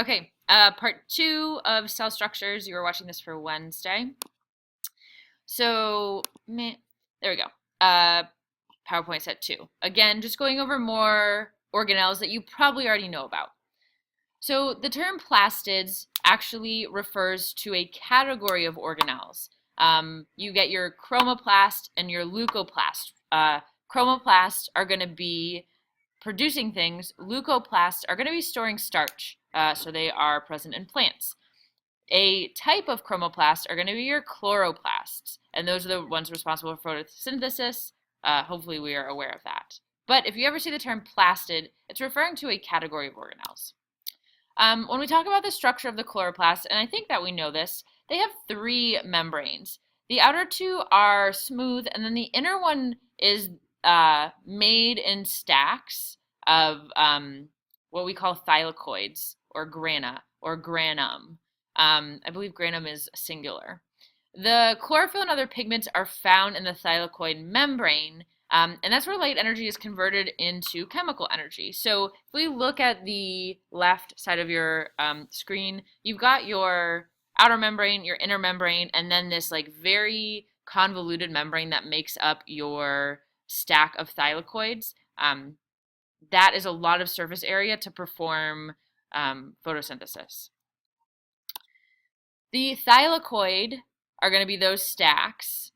Okay, part two of cell structures. You were watching this for Wednesday. So, there we go. PowerPoint set two. Again, just going over more organelles that you probably already know about. So the term plastids actually refers to a category of organelles. You get your chromoplast and your leucoplast. Chromoplasts are going to be producing things. Leucoplasts are going to be storing starch, so they are present in plants. A type of chromoplast are going to be your chloroplasts, and those are the ones responsible for photosynthesis. Hopefully we are aware of that. But if you ever see the term plastid, it's referring to a category of organelles. When we talk about the structure of the chloroplast, and I think that we know this, they have three membranes. The outer two are smooth, and then the inner one is made in stacks of what we call thylakoids, or grana, or granum. I believe granum is singular. The chlorophyll and other pigments are found in the thylakoid membrane, and that's where light energy is converted into chemical energy. So if we look at the left side of your screen, you've got your outer membrane, your inner membrane, and then this like very convoluted membrane that makes up your stack of thylakoids. That is a lot of surface area to perform photosynthesis. The thylakoid are going to be those stacks.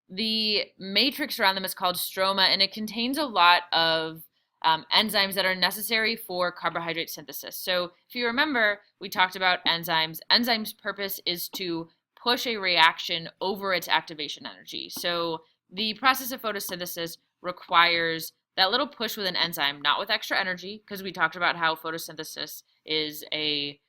The matrix around them is called stroma, and it contains a lot of enzymes that are necessary for carbohydrate synthesis. So if you remember, we talked about enzymes. Enzymes' purpose is to push a reaction over its activation energy. So the process of photosynthesis requires that little push with an enzyme, not with extra energy, because we talked about how photosynthesis is a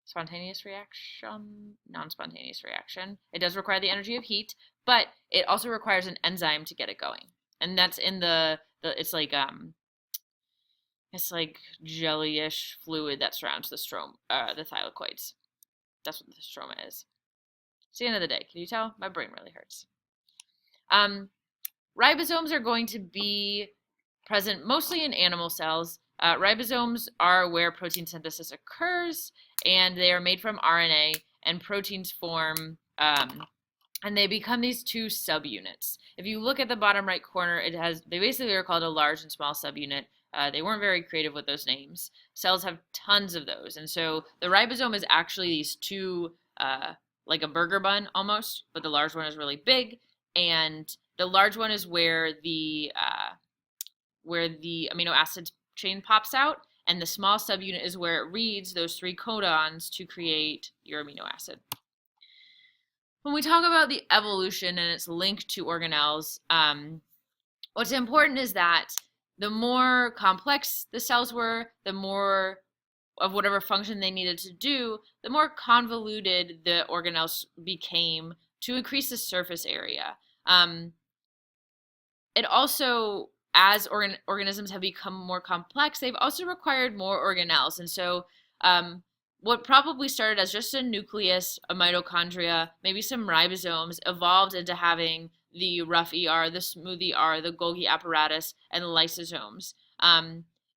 spontaneous reaction, non-spontaneous reaction. It does require the energy of heat, but it also requires an enzyme to get it going. And that's in it's like jelly-ish fluid that surrounds the the thylakoids. That's what the stroma is. It's the end of the day. Can you tell? My brain really hurts. Ribosomes are going to be present mostly in animal cells. Ribosomes are where protein synthesis occurs, and they are made from RNA, and proteins form, and they become these two subunits. If you look at the bottom right corner, they basically are called a large and small subunit. They weren't very creative with those names. Cells have tons of those, and so the ribosome is actually these two, like a burger bun almost, but the large one is really big, and the large one is where the amino acid chain pops out, and the small subunit is where it reads those three codons to create your amino acid. When we talk about the evolution and its link to organelles, what's important is that the more complex the cells were, the more of whatever function they needed to do, the more convoluted the organelles became to increase the surface area. It also, as organisms have become more complex, they've also required more organelles. And so what probably started as just a nucleus, a mitochondria, maybe some ribosomes, evolved into having the rough ER, the smooth ER, the Golgi apparatus, and the lysosomes.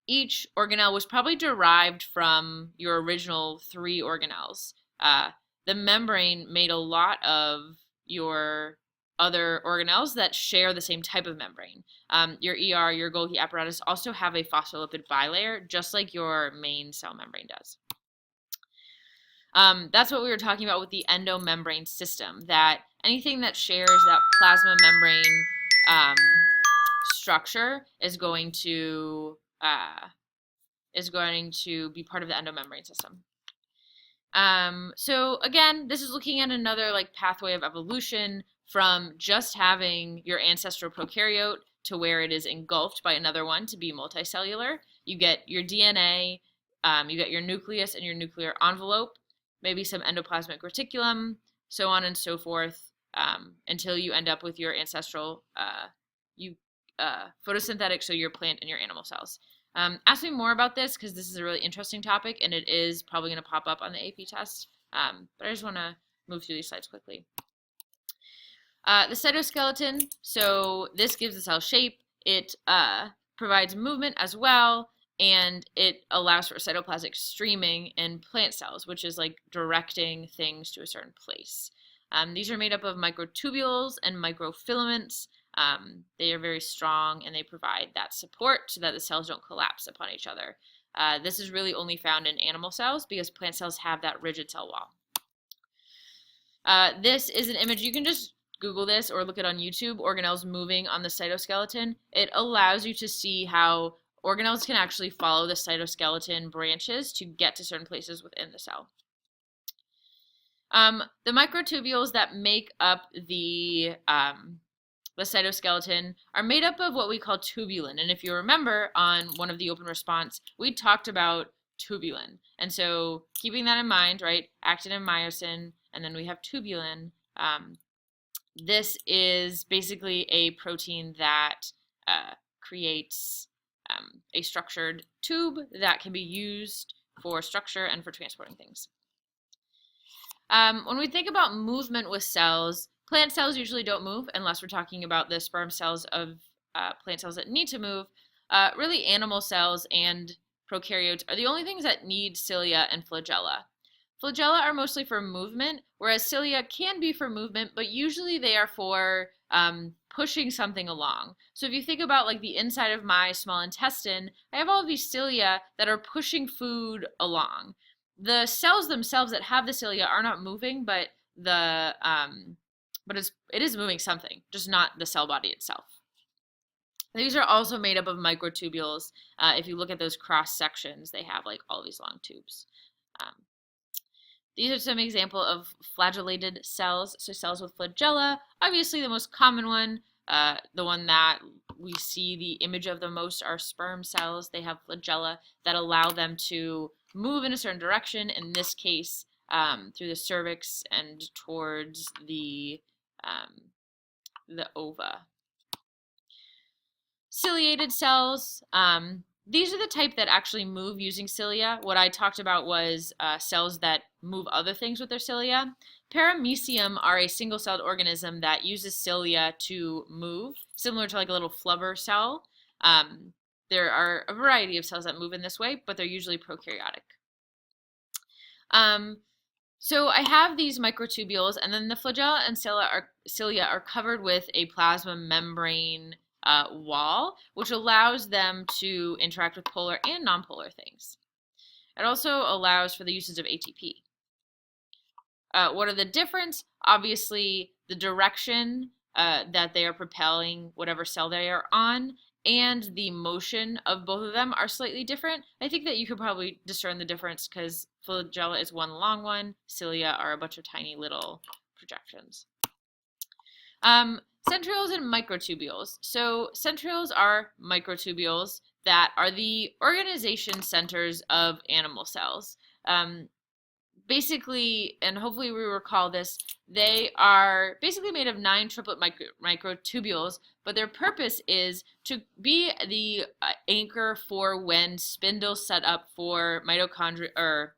Each organelle was probably derived from your original three organelles. The membrane made a lot of your other organelles that share the same type of membrane. Your ER, your Golgi apparatus also have a phospholipid bilayer, just like your main cell membrane does. That's what we were talking about with the endomembrane system, that anything that shares that plasma membrane structure is going to be part of the endomembrane system. So again, this is looking at another like pathway of evolution from just having your ancestral prokaryote to where it is engulfed by another one to be multicellular. You get your DNA, you get your nucleus and your nuclear envelope, maybe some endoplasmic reticulum, so on and so forth, until you end up with your ancestral photosynthetic, so your plant and your animal cells. Ask me more about this because this is a really interesting topic and it is probably going to pop up on the AP test. But I just want to move through these slides quickly. The cytoskeleton, so this gives the cell shape. It provides movement as well. and it allows for cytoplasmic streaming in plant cells, which is like directing things to a certain place. These are made up of microtubules and microfilaments. They are very strong and they provide that support so that the cells don't collapse upon each other. This is really only found in animal cells because plant cells have that rigid cell wall. This is an image, you can just Google this or look it on YouTube, organelles moving on the cytoskeleton. It allows you to see how organelles can actually follow the cytoskeleton branches to get to certain places within the cell. The microtubules that make up the cytoskeleton are made up of what we call tubulin. And if you remember on one of the open response, we talked about tubulin. And so keeping that in mind, right, actin and myosin, and then we have tubulin. This is basically a protein that creates a structured tube that can be used for structure and for transporting things. When we think about movement with cells, plant cells usually don't move unless we're talking about the sperm cells of plant cells that need to move. Really, animal cells and prokaryotes are the only things that need cilia and flagella. Flagella are mostly for movement, whereas cilia can be for movement, but usually they are for pushing something along. So if you think about like the inside of my small intestine, I have all of these cilia that are pushing food along. The cells themselves that have the cilia are not moving, but it is moving something, just not the cell body itself. These are also made up of microtubules. If you look at those cross sections, they have like all these long tubes. These are some examples of flagellated cells. So cells with flagella, obviously the most common one, the one that we see the image of the most are sperm cells. They have flagella that allow them to move in a certain direction, in this case through the cervix and towards the ova. Ciliated cells, these are the type that actually move using cilia. What I talked about was cells that move other things with their cilia. Paramecium are a single-celled organism that uses cilia to move, similar to like a little flubber cell. There are a variety of cells that move in this way, but they're usually prokaryotic. So I have these microtubules, and then the flagella and cilia are covered with a plasma membrane wall, which allows them to interact with polar and nonpolar things. It also allows for the uses of ATP. What are the difference? Obviously, the direction that they are propelling whatever cell they are on, and the motion of both of them are slightly different. I think that you could probably discern the difference because flagella is one long one, cilia are a bunch of tiny little projections. Centrioles and microtubules. So centrioles are microtubules that are the organization centers of animal cells. Basically, and hopefully we recall this, they are basically made of 9 triplet microtubules, but their purpose is to be the anchor for when spindles set up for mitochondria,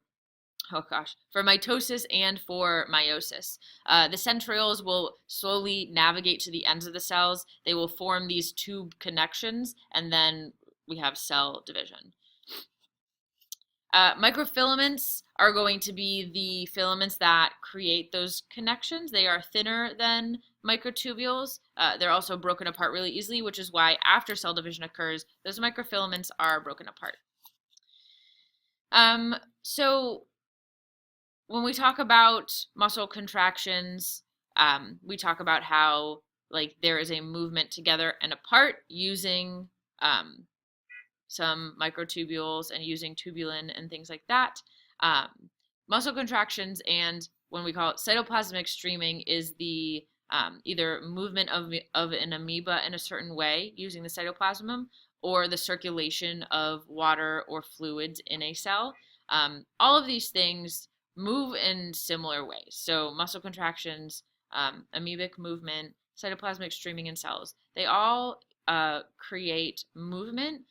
for mitosis and for meiosis. The centrioles will slowly navigate to the ends of the cells. They will form these tube connections, and then we have cell division. Microfilaments are going to be the filaments that create those connections. They are thinner than microtubules. They're also broken apart really easily, which is why after cell division occurs, those microfilaments are broken apart. So when we talk about muscle contractions, we talk about how like there is a movement together and apart using some microtubules and using tubulin and things like that. Muscle contractions, and when we call it cytoplasmic streaming, is the either movement of an amoeba in a certain way using the cytoplasm, or the circulation of water or fluids in a cell. All of these things move in similar ways. So muscle contractions, amoebic movement, cytoplasmic streaming in cells, they all create movement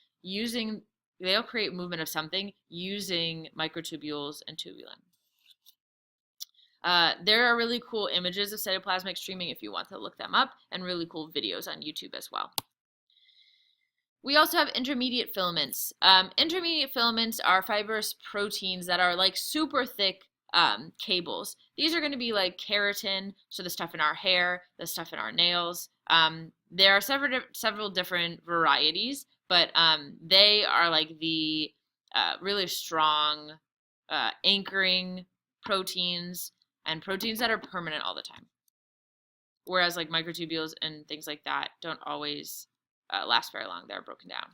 they'll create movement of something using microtubules and tubulin. There are really cool images of cytoplasmic streaming if you want to look them up, and really cool videos on YouTube as well. We also have intermediate filaments. Intermediate filaments are fibrous proteins that are like super thick cables. These are going to be like keratin, so the stuff in our hair, the stuff in our nails. There are several different varieties, but they are like the really strong anchoring proteins and proteins that are permanent all the time. Whereas like microtubules and things like that don't always last very long. They're broken down.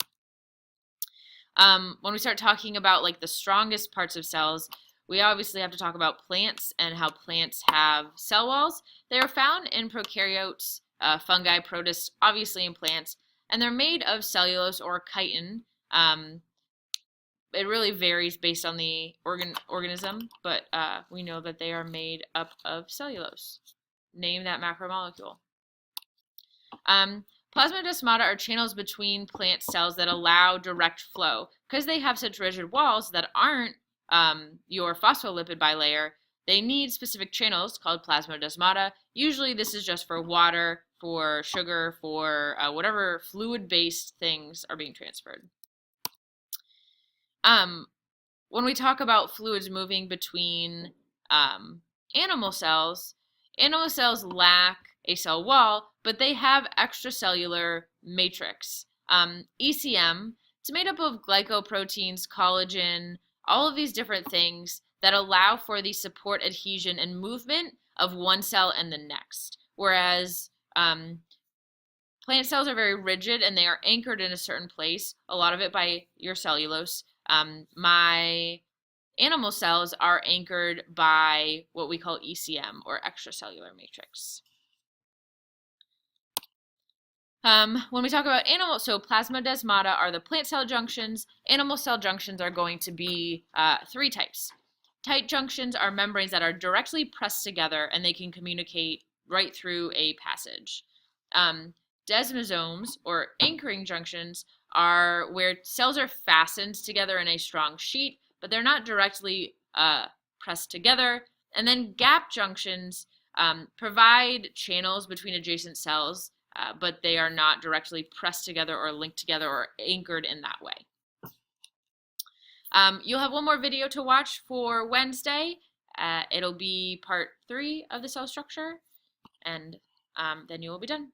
When we start talking about like the strongest parts of cells, we obviously have to talk about plants and how plants have cell walls. They are found in prokaryotes, fungi, protists, obviously in plants, and they're made of cellulose or chitin. It really varies based on the organism, but we know that they are made up of cellulose. Name that macromolecule. Plasmodesmata are channels between plant cells that allow direct flow. Because they have such rigid walls that aren't your phospholipid bilayer, they need specific channels called plasmodesmata. Usually this is just for water, for sugar, for whatever fluid-based things are being transferred. When we talk about fluids moving between animal cells lack a cell wall, but they have extracellular matrix. ECM, it's made up of glycoproteins, collagen, all of these different things that allow for the support, adhesion, and movement of one cell and the next. Whereas plant cells are very rigid and they are anchored in a certain place, a lot of it by your cellulose. My animal cells are anchored by what we call ECM, or extracellular matrix. When we talk about animal, so plasmodesmata are the plant cell junctions. Animal cell junctions are going to be 3 types. Tight junctions are membranes that are directly pressed together and they can communicate right through a passage. Desmosomes, or anchoring junctions, are where cells are fastened together in a strong sheet, but they're not directly pressed together. And then gap junctions provide channels between adjacent cells, but they are not directly pressed together or linked together or anchored in that way. You'll have one more video to watch for Wednesday. It'll be part 3 of the cell structure, and then you will be done.